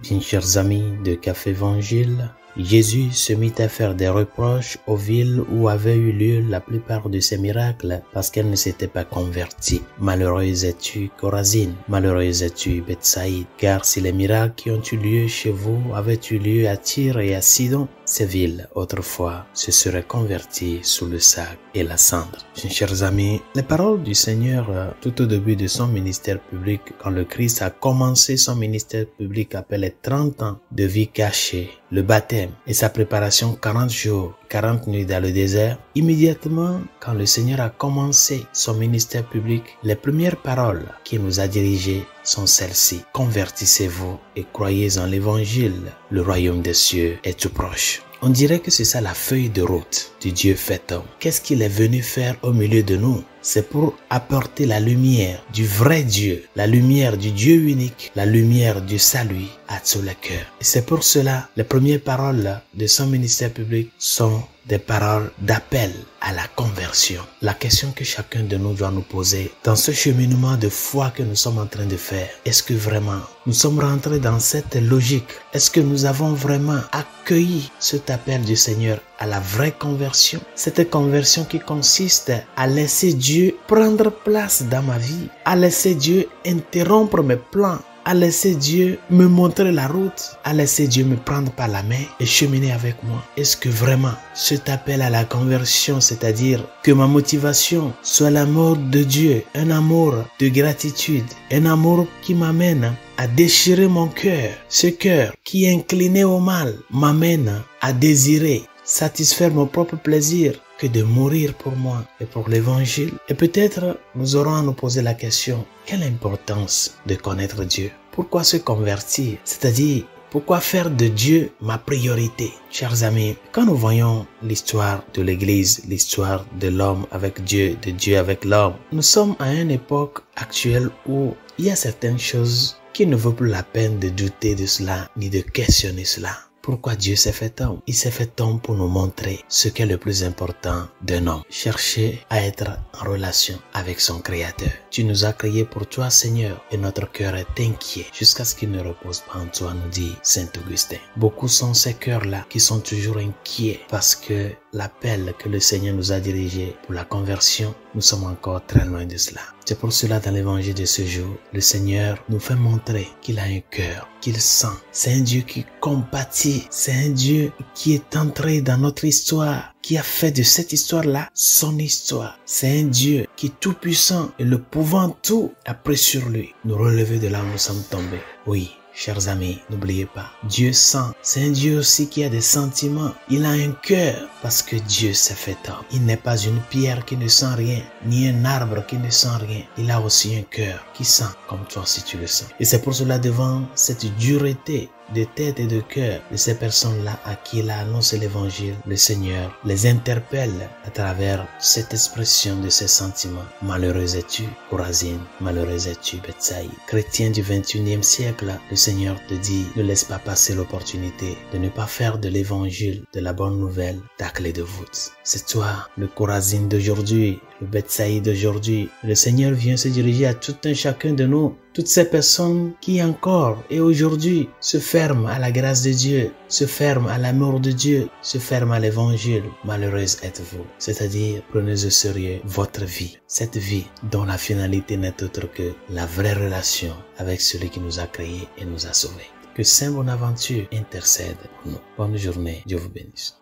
Chers amis de Café Évangile, Jésus se mit à faire des reproches aux villes où avaient eu lieu la plupart de ses miracles parce qu'elles ne s'étaient pas converties. Malheureuse es-tu, Chorazine, malheureuse es-tu, Bethsaïde, car si les miracles qui ont eu lieu chez vous avaient eu lieu à Tyr et à Sidon, ces villes, autrefois, se seraient converties sous le sac et la cendre. Chers amis, les paroles du Seigneur tout au début de son ministère public, quand le Christ a commencé son ministère public après les 30 ans de vie cachée, le baptême et sa préparation 40 jours, 40 nuits dans le désert, immédiatement quand le Seigneur a commencé son ministère public, les premières paroles qu'il nous a dirigées sont celles-ci. Convertissez-vous et croyez en l'évangile. Le royaume des cieux est tout proche. On dirait que c'est ça la feuille de route du Dieu fait homme. Qu'est-ce qu'il est venu faire au milieu de nous? C'est pour apporter la lumière du vrai Dieu, la lumière du Dieu unique, la lumière du salut à tous les cœurs. Et c'est pour cela, les premières paroles de son ministère public sont des paroles d'appel à la conversion. La question que chacun de nous doit nous poser dans ce cheminement de foi que nous sommes en train de faire, est-ce que vraiment nous sommes rentrés dans cette logique? Est-ce que nous avons vraiment accueilli cet appel du Seigneur à la vraie conversion? Cette conversion qui consiste à laisser Dieu prendre place dans ma vie, à laisser Dieu interrompre mes plans, à laisser Dieu me montrer la route, à laisser Dieu me prendre par la main et cheminer avec moi. Est-ce que vraiment cet appel à la conversion, c'est-à-dire que ma motivation soit l'amour de Dieu, un amour de gratitude, un amour qui m'amène à déchirer mon cœur, ce cœur qui est incliné au mal m'amène à désirer satisfaire mon propre plaisir que de mourir pour moi et pour l'évangile. Et peut-être nous aurons à nous poser la question, quelle importance de connaître Dieu? Pourquoi se convertir? C'est-à-dire, pourquoi faire de Dieu ma priorité? Chers amis, quand nous voyons l'histoire de l'Église, l'histoire de l'homme avec Dieu, de Dieu avec l'homme, nous sommes à une époque actuelle où il y a certaines choses qui ne vaut plus la peine de douter de cela, ni de questionner cela. Pourquoi Dieu s'est fait homme? Il s'est fait homme pour nous montrer ce qu'est le plus important d'un homme. Chercher à être en relation avec son Créateur. Tu nous as créés pour toi, Seigneur, et notre cœur est inquiet jusqu'à ce qu'il ne repose pas en toi, nous dit Saint Augustin. Beaucoup sont ces cœurs-là qui sont toujours inquiets parce que l'appel que le Seigneur nous a dirigé pour la conversion, nous sommes encore très loin de cela. C'est pour cela dans l'évangile de ce jour, le Seigneur nous fait montrer qu'il a un cœur, qu'il sent. C'est un Dieu qui compatit, c'est un Dieu qui est entré dans notre histoire, qui a fait de cette histoire-là son histoire. C'est un Dieu qui est tout puissant et le pouvant tout a pris sur lui, nous relever de là où nous sommes tombés. Oui. Chers amis, n'oubliez pas, Dieu sent. C'est un Dieu aussi qui a des sentiments. Il a un cœur parce que Dieu s'est fait homme. Il n'est pas une pierre qui ne sent rien, ni un arbre qui ne sent rien. Il a aussi un cœur qui sent comme toi si tu le sens. Et c'est pour cela devant cette dureté de tête et de cœur de ces personnes-là à qui il a annoncé l'évangile, le Seigneur les interpelle à travers cette expression de ses sentiments. Malheureuse es-tu, Chorazine, malheureuse es-tu, Bethsaïde. Chrétien du 21e siècle, le Seigneur te dit, ne laisse pas passer l'opportunité de ne pas faire de l'évangile, de la bonne nouvelle, ta clé de voûte. C'est toi, le Chorazine d'aujourd'hui, le Bethsaïde d'aujourd'hui. Le Seigneur vient se diriger à tout un chacun de nous. Toutes ces personnes qui encore et aujourd'hui se ferment à la grâce de Dieu, se ferment à l'amour de Dieu, se ferment à l'évangile. Malheureuse êtes-vous. C'est-à-dire, prenez au sérieux votre vie. Cette vie dont la finalité n'est autre que la vraie relation avec celui qui nous a créés et nous a sauvés. Que Saint Bonaventure intercède pour nous. Bonne journée. Dieu vous bénisse.